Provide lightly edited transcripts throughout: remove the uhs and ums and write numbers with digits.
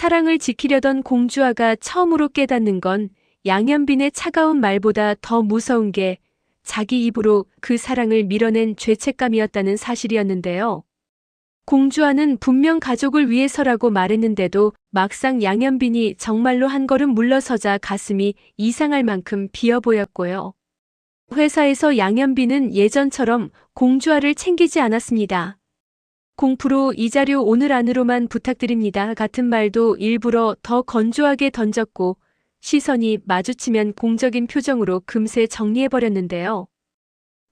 사랑을 지키려던 공주아가 처음으로 깨닫는 건 양현빈의 차가운 말보다 더 무서운 게 자기 입으로 그 사랑을 밀어낸 죄책감이었다는 사실이었는데요. 공주아는 분명 가족을 위해서라고 말했는데도 막상 양현빈이 정말로 한 걸음 물러서자 가슴이 이상할 만큼 비어 보였고요. 회사에서 양현빈은 예전처럼 공주아를 챙기지 않았습니다. 공프로 이 자료 오늘 안으로만 부탁드립니다 같은 말도 일부러 더 건조하게 던졌고 시선이 마주치면 공적인 표정으로 금세 정리해버렸는데요.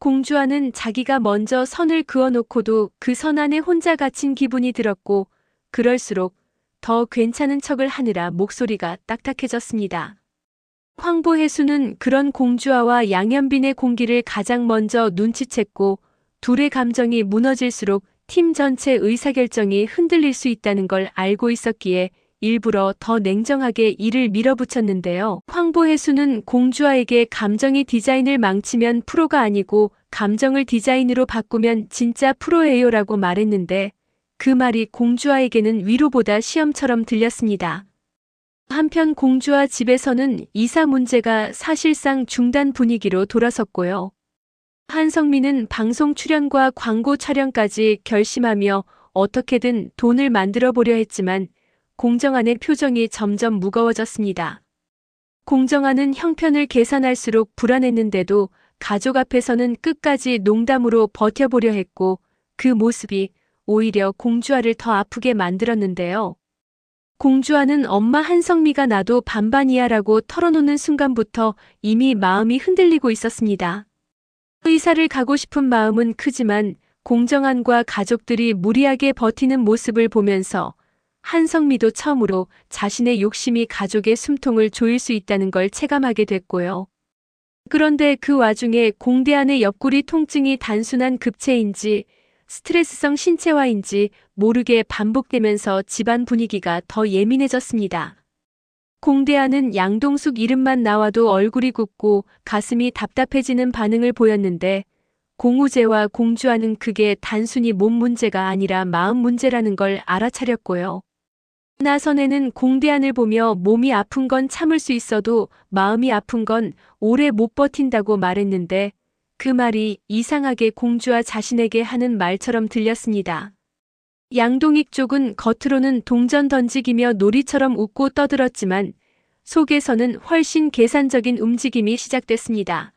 공주아는 자기가 먼저 선을 그어놓고도 그 선 안에 혼자 갇힌 기분이 들었고 그럴수록 더 괜찮은 척을 하느라 목소리가 딱딱해졌습니다. 황보혜수는 그런 공주아와 양현빈의 공기를 가장 먼저 눈치챘고 둘의 감정이 무너질수록 팀 전체 의사결정이 흔들릴 수 있다는 걸 알고 있었기에 일부러 더 냉정하게 일을 밀어붙였는데요. 황보혜수는 공주아에게 감정이 디자인을 망치면 프로가 아니고 감정을 디자인으로 바꾸면 진짜 프로예요라고 말했는데 그 말이 공주아에게는 위로보다 시험처럼 들렸습니다. 한편 공주아 집에서는 이사 문제가 사실상 중단 분위기로 돌아섰고요. 한성민은 방송 출연과 광고 촬영까지 결심하며 어떻게든 돈을 만들어 보려 했지만 공정한의 표정이 점점 무거워졌습니다. 공정한은 형편을 계산할수록 불안했는데도 가족 앞에서는 끝까지 농담으로 버텨보려 했고 그 모습이 오히려 공주아를 더 아프게 만들었는데요. 공주아는 엄마 한성미가 나도 반반이야라고 털어놓는 순간부터 이미 마음이 흔들리고 있었습니다. 의사를 가고 싶은 마음은 크지만 공정한과 가족들이 무리하게 버티는 모습을 보면서 한성미도 처음으로 자신의 욕심이 가족의 숨통을 조일 수 있다는 걸 체감하게 됐고요. 그런데 그 와중에 공대안의 옆구리 통증이 단순한 급체인지 스트레스성 신체화인지 모르게 반복되면서 집안 분위기가 더 예민해졌습니다. 공대안은 양동숙 이름만 나와도 얼굴이 굽고 가슴이 답답해지는 반응을 보였는데 공우재와 공주아는 그게 단순히 몸 문제가 아니라 마음 문제라는 걸 알아차렸고요. 나선애는 공대안을 보며 몸이 아픈 건 참을 수 있어도 마음이 아픈 건 오래 못 버틴다고 말했는데 그 말이 이상하게 공주아 자신에게 하는 말처럼 들렸습니다. 양동익 쪽은 겉으로는 동전 던지기며 놀이처럼 웃고 떠들었지만 속에서는 훨씬 계산적인 움직임이 시작됐습니다.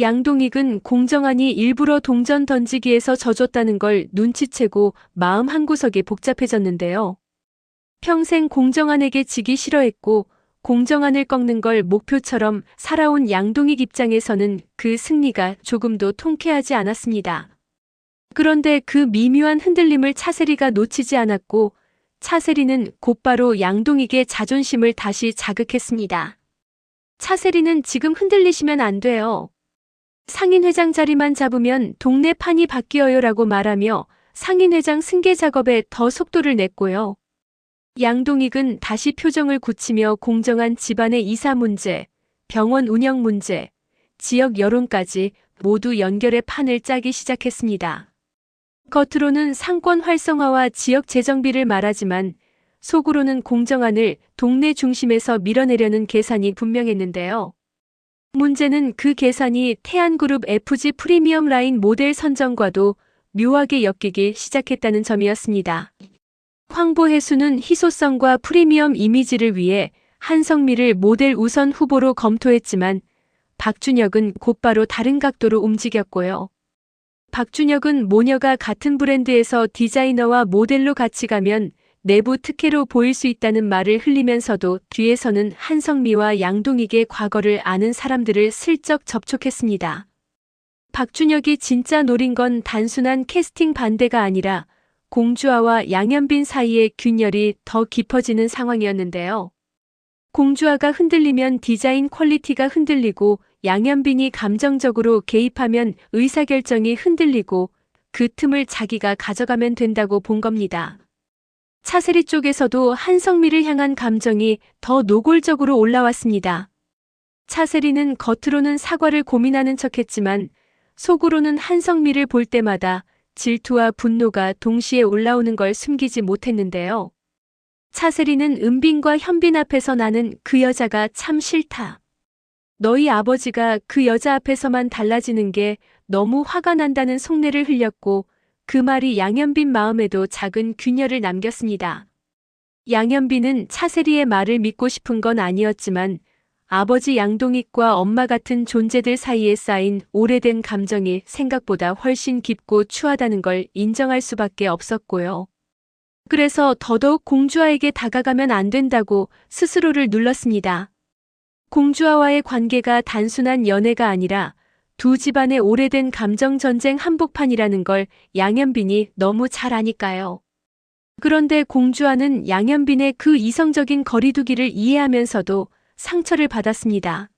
양동익은 공정한이 일부러 동전 던지기에서 져줬다는 걸 눈치채고 마음 한구석이 복잡해졌는데요. 평생 공정한에게 지기 싫어했고 공정한을 꺾는 걸 목표처럼 살아온 양동익 입장에서는 그 승리가 조금도 통쾌하지 않았습니다. 그런데 그 미묘한 흔들림을 차세리가 놓치지 않았고 차세리는 곧바로 양동익의 자존심을 다시 자극했습니다. 차세리는 지금 흔들리시면 안 돼요. 상인회장 자리만 잡으면 동네 판이 바뀌어요라고 말하며 상인회장 승계 작업에 더 속도를 냈고요. 양동익은 다시 표정을 굳히며 공정한 집안의 이사 문제, 병원 운영 문제, 지역 여론까지 모두 연결해 판을 짜기 시작했습니다. 겉으로는 상권 활성화와 지역 재정비를 말하지만 속으로는 공정한을 동네 중심에서 밀어내려는 계산이 분명했는데요. 문제는 그 계산이 태안그룹 FG 프리미엄 라인 모델 선정과도 묘하게 엮이기 시작했다는 점이었습니다. 황보혜수는 희소성과 프리미엄 이미지를 위해 한성미를 모델 우선 후보로 검토했지만 박준혁은 곧바로 다른 각도로 움직였고요. 박준혁은 모녀가 같은 브랜드에서 디자이너와 모델로 같이 가면 내부 특혜로 보일 수 있다는 말을 흘리면서도 뒤에서는 한성미와 양동익의 과거를 아는 사람들을 슬쩍 접촉했습니다. 박준혁이 진짜 노린 건 단순한 캐스팅 반대가 아니라 공주아와 양현빈 사이의 균열이 더 깊어지는 상황이었는데요. 공주아가 흔들리면 디자인 퀄리티가 흔들리고 양현빈이 감정적으로 개입하면 의사결정이 흔들리고 그 틈을 자기가 가져가면 된다고 본 겁니다. 차세리 쪽에서도 한성미를 향한 감정이 더 노골적으로 올라왔습니다. 차세리는 겉으로는 사과를 고민하는 척했지만 속으로는 한성미를 볼 때마다 질투와 분노가 동시에 올라오는 걸 숨기지 못했는데요. 차세리는 은빈과 현빈 앞에서 나는 그 여자가 참 싫다. 너희 아버지가 그 여자 앞에서만 달라지는 게 너무 화가 난다는 속내를 흘렸고 그 말이 양현빈 마음에도 작은 균열을 남겼습니다. 양현빈은 차세리의 말을 믿고 싶은 건 아니었지만 아버지 양동익과 엄마 같은 존재들 사이에 쌓인 오래된 감정이 생각보다 훨씬 깊고 추하다는 걸 인정할 수밖에 없었고요. 그래서 더더욱 공주아에게 다가가면 안 된다고 스스로를 눌렀습니다. 공주아와의 관계가 단순한 연애가 아니라 두 집안의 오래된 감정 전쟁 한복판이라는 걸 양현빈이 너무 잘 아니까요. 그런데 공주아는 양현빈의 그 이성적인 거리두기를 이해하면서도 상처를 받았습니다.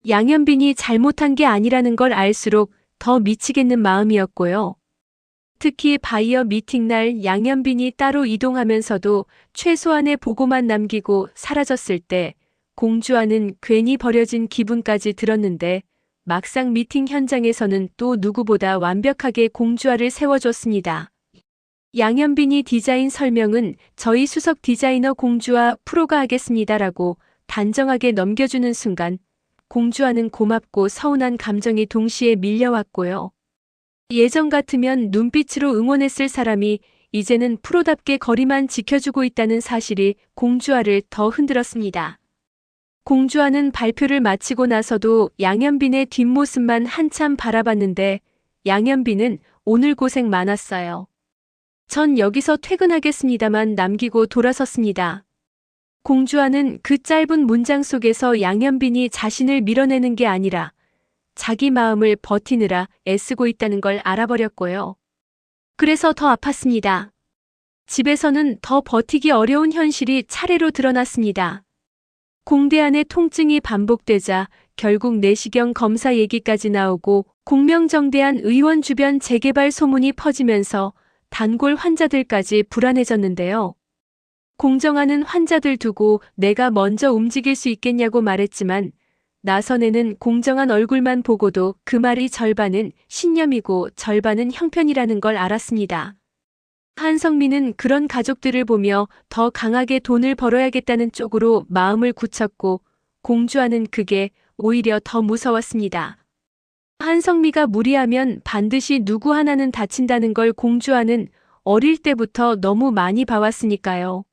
양현빈이 잘못한 게 아니라는 걸 알수록 더 미치겠는 마음이었고요. 특히 바이어 미팅날 양현빈이 따로 이동하면서도 최소한의 보고만 남기고 사라졌을 때 공주아는 괜히 버려진 기분까지 들었는데 막상 미팅 현장에서는 또 누구보다 완벽하게 공주아를 세워줬습니다. 양현빈이 디자인 설명은 저희 수석 디자이너 공주아 프로가 하겠습니다라고 단정하게 넘겨주는 순간 공주아는 고맙고 서운한 감정이 동시에 밀려왔고요. 예전 같으면 눈빛으로 응원했을 사람이 이제는 프로답게 거리만 지켜주고 있다는 사실이 공주아를 더 흔들었습니다. 공주아는 발표를 마치고 나서도 양현빈의 뒷모습만 한참 바라봤는데 양현빈은 오늘 고생 많았어요. 전 여기서 퇴근하겠습니다만 남기고 돌아섰습니다. 공주아는 그 짧은 문장 속에서 양현빈이 자신을 밀어내는 게 아니라 자기 마음을 버티느라 애쓰고 있다는 걸 알아버렸고요. 그래서 더 아팠습니다. 집에서는 더 버티기 어려운 현실이 차례로 드러났습니다. 공대 안의 통증이 반복되자 결국 내시경 검사 얘기까지 나오고 공명정대한 의원 주변 재개발 소문이 퍼지면서 단골 환자들까지 불안해졌는데요. 공정하는 환자들 두고 내가 먼저 움직일 수 있겠냐고 말했지만 나선에는 공정한 얼굴만 보고도 그 말이 절반은 신념이고 절반은 형편이라는 걸 알았습니다. 한성민은 그런 가족들을 보며 더 강하게 돈을 벌어야겠다는 쪽으로 마음을 굳혔고 공주아는 그게 오히려 더 무서웠습니다. 한성미가 무리하면 반드시 누구 하나는 다친다는 걸 공주아는 어릴 때부터 너무 많이 봐왔으니까요.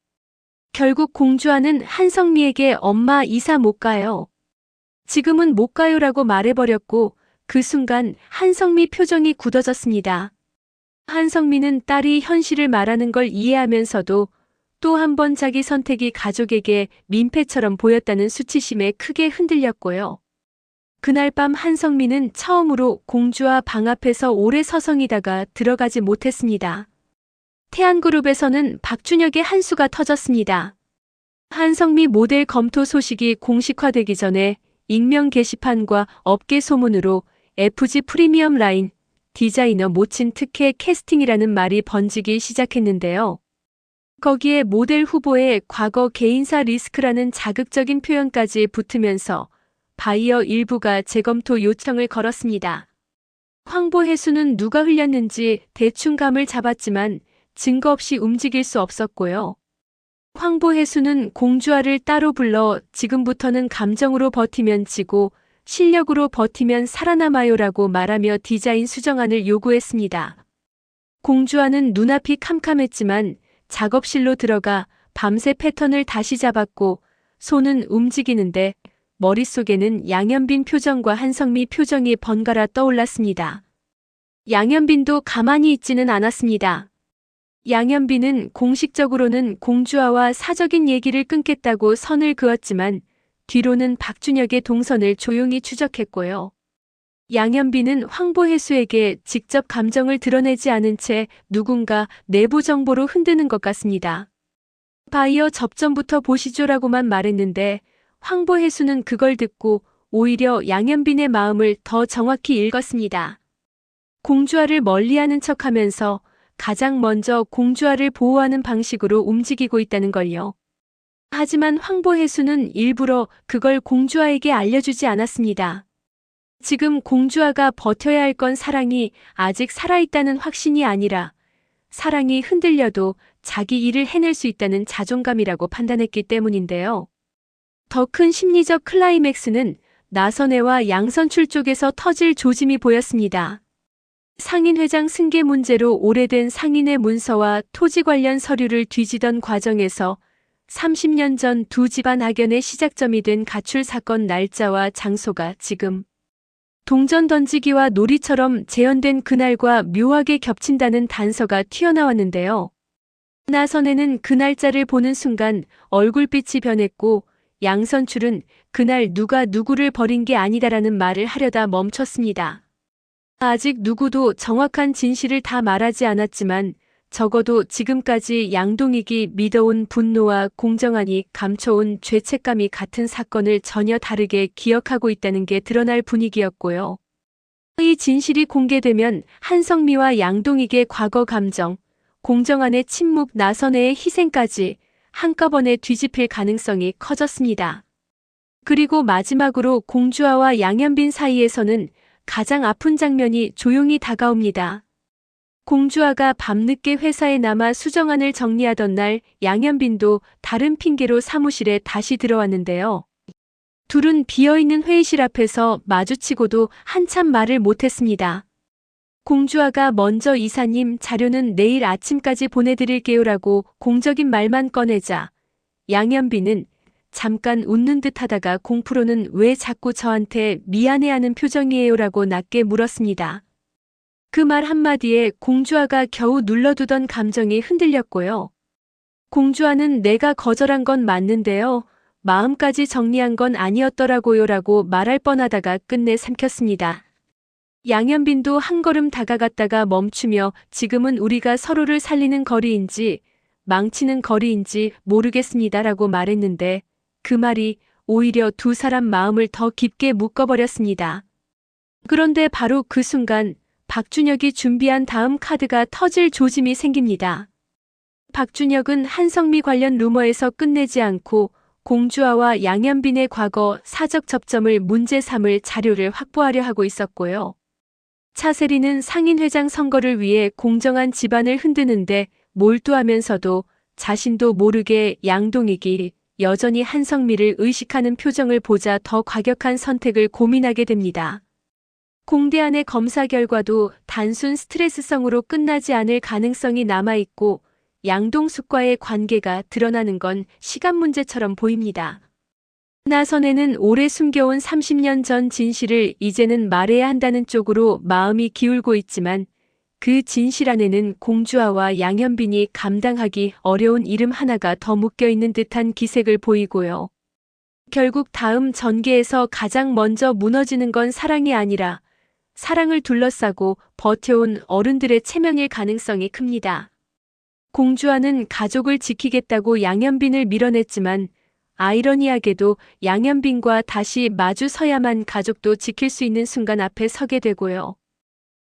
결국 공주아는 한성미에게 엄마 이사 못 가요. 지금은 못 가요라고 말해버렸고 그 순간 한성미 표정이 굳어졌습니다. 한성미는 딸이 현실을 말하는 걸 이해하면서도 또 한 번 자기 선택이 가족에게 민폐처럼 보였다는 수치심에 크게 흔들렸고요. 그날 밤 한성미는 처음으로 공주아 방 앞에서 오래 서성이다가 들어가지 못했습니다. 태안그룹에서는 박준혁의 한수가 터졌습니다. 한성미 모델 검토 소식이 공식화되기 전에 익명 게시판과 업계 소문으로 FG 프리미엄 라인 디자이너 모친 특혜 캐스팅이라는 말이 번지기 시작했는데요. 거기에 모델 후보의 과거 개인사 리스크라는 자극적인 표현까지 붙으면서 바이어 일부가 재검토 요청을 걸었습니다. 황보 해수는 누가 흘렸는지 대충 감을 잡았지만 증거 없이 움직일 수 없었고요. 황보 해수는 공주아를 따로 불러 지금부터는 감정으로 버티면 지고 실력으로 버티면 살아남아요라고 말하며 디자인 수정안을 요구했습니다. 공주아는 눈앞이 캄캄했지만 작업실로 들어가 밤새 패턴을 다시 잡았고 손은 움직이는데 머릿속에는 양현빈 표정과 한성미 표정이 번갈아 떠올랐습니다. 양현빈도 가만히 있지는 않았습니다. 양현빈은 공식적으로는 공주아와 사적인 얘기를 끊겠다고 선을 그었지만 뒤로는 박준혁의 동선을 조용히 추적했고요. 양현빈은 황보혜수에게 직접 감정을 드러내지 않은 채 누군가 내부 정보로 흔드는 것 같습니다. 바이어 접전부터 보시죠라고만 말했는데 황보혜수는 그걸 듣고 오히려 양현빈의 마음을 더 정확히 읽었습니다. 공주아를 멀리하는 척하면서 가장 먼저 공주아를 보호하는 방식으로 움직이고 있다는 걸요. 하지만 황보혜수는 일부러 그걸 공주아에게 알려주지 않았습니다. 지금 공주아가 버텨야 할 건 사랑이 아직 살아있다는 확신이 아니라 사랑이 흔들려도 자기 일을 해낼 수 있다는 자존감이라고 판단했기 때문인데요. 더 큰 심리적 클라이맥스는 나선혜와 양선출 쪽에서 터질 조짐이 보였습니다. 상인회장 승계 문제로 오래된 상인회 문서와 토지 관련 서류를 뒤지던 과정에서 30년 전 두 집안 악연의 시작점이 된 가출 사건 날짜와 장소가 지금 동전 던지기와 놀이처럼 재현된 그날과 묘하게 겹친다는 단서가 튀어나왔는데요. 나선혜는 그 날짜를 보는 순간 얼굴빛이 변했고 양선출은 그날 누가 누구를 버린 게 아니다라는 말을 하려다 멈췄습니다. 아직 누구도 정확한 진실을 다 말하지 않았지만 적어도 지금까지 양동익이 믿어온 분노와 공정하니 감춰온 죄책감이 같은 사건을 전혀 다르게 기억하고 있다는 게 드러날 분위기였고요. 이 진실이 공개되면 한성미와 양동익의 과거 감정, 공정한의 침묵, 나선혜의 희생까지 한꺼번에 뒤집힐 가능성이 커졌습니다. 그리고 마지막으로 공주아와 양현빈 사이에서는 가장 아픈 장면이 조용히 다가옵니다. 공주아가 밤늦게 회사에 남아 수정안을 정리하던 날 양현빈도 다른 핑계로 사무실에 다시 들어왔는데요. 둘은 비어있는 회의실 앞에서 마주치고도 한참 말을 못했습니다. 공주아가 먼저 이사님 자료는 내일 아침까지 보내드릴게요라고 공적인 말만 꺼내자 양현빈은 잠깐 웃는 듯 하다가 공프로는 왜 자꾸 저한테 미안해하는 표정이에요라고 낮게 물었습니다. 그 말 한마디에 공주아가 겨우 눌러두던 감정이 흔들렸고요. 공주아는 내가 거절한 건 맞는데요. 마음까지 정리한 건 아니었더라고요라고 말할 뻔하다가 끝내 삼켰습니다. 양현빈도 한 걸음 다가갔다가 멈추며 지금은 우리가 서로를 살리는 거리인지 망치는 거리인지 모르겠습니다라고 말했는데 그 말이 오히려 두 사람 마음을 더 깊게 묶어버렸습니다. 그런데 바로 그 순간 박준혁이 준비한 다음 카드가 터질 조짐이 생깁니다. 박준혁은 한성미 관련 루머에서 끝내지 않고 공주아와 양현빈의 과거 사적 접점을 문제 삼을 자료를 확보하려 하고 있었고요. 차세리는 상인회장 선거를 위해 공정한 집안을 흔드는데 몰두하면서도 자신도 모르게 양동익이 여전히 한성미를 의식하는 표정을 보자 더 과격한 선택을 고민하게 됩니다. 공대안의 검사 결과도 단순 스트레스성으로 끝나지 않을 가능성이 남아있고 양동숙과의 관계가 드러나는 건 시간 문제처럼 보입니다. 나선혜는 오래 숨겨온 30년 전 진실을 이제는 말해야 한다는 쪽으로 마음이 기울고 있지만 그 진실 안에는 공주아와 양현빈이 감당하기 어려운 이름 하나가 더 묶여있는 듯한 기색을 보이고요. 결국 다음 전개에서 가장 먼저 무너지는 건 사랑이 아니라 사랑을 둘러싸고 버텨온 어른들의 체면일 가능성이 큽니다. 공주아는 가족을 지키겠다고 양현빈을 밀어냈지만 아이러니하게도 양현빈과 다시 마주 서야만 가족도 지킬 수 있는 순간 앞에 서게 되고요.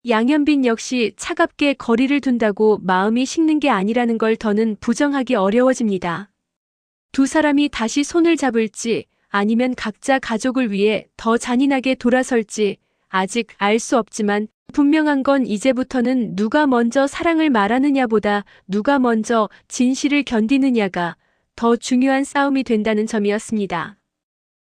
양현빈 역시 차갑게 거리를 둔다고 마음이 식는 게 아니라는 걸 더는 부정하기 어려워집니다. 두 사람이 다시 손을 잡을지 아니면 각자 가족을 위해 더 잔인하게 돌아설지 아직 알 수 없지만 분명한 건 이제부터는 누가 먼저 사랑을 말하느냐보다 누가 먼저 진실을 견디느냐가 더 중요한 싸움이 된다는 점이었습니다.